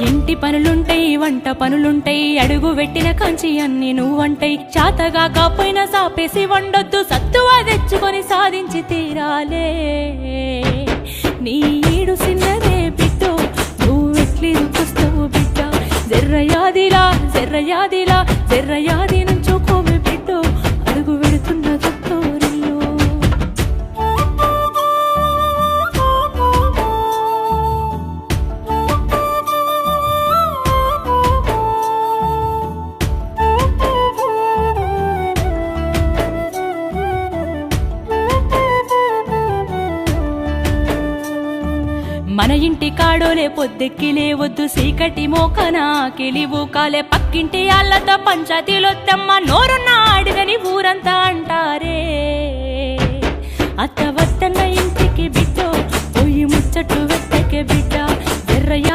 ఇంటి పనులుంటాయి వంట పనులుంటాయి అడుగు పెట్టిన కంచి అన్ని నువ్వంటాయి చాతగా కాపోయినా సాపేసి వండొద్దు సత్తువా తెచ్చుకొని సాధించి తీరాలే నీ ఈడు సిన్నదే బిడ్డో నువ్వెట్లి రుకుస్తావు బిడ్డ జర్రయాదిలా జర్రయాదిలా జర్రయాది నుంచోకోవే బిడ్డో అడుగు పెడుతున్న తొట్టోరిల్లు మన ఇంటి కాడోలే పొద్దెక్కి లేవద్దు సీకటి మోకనా కిలివు కాలే పక్కింటి అల్లతో పంచాయతీలొత్తమ్మ నోరున్న ఆడిదని ఊరంతా అంటారే అత్త వద్దన్న ఇంటికి బిడ్డో పోయి ముచ్చట్టు వెత్తకే బిడ్డ ఎర్రయ్య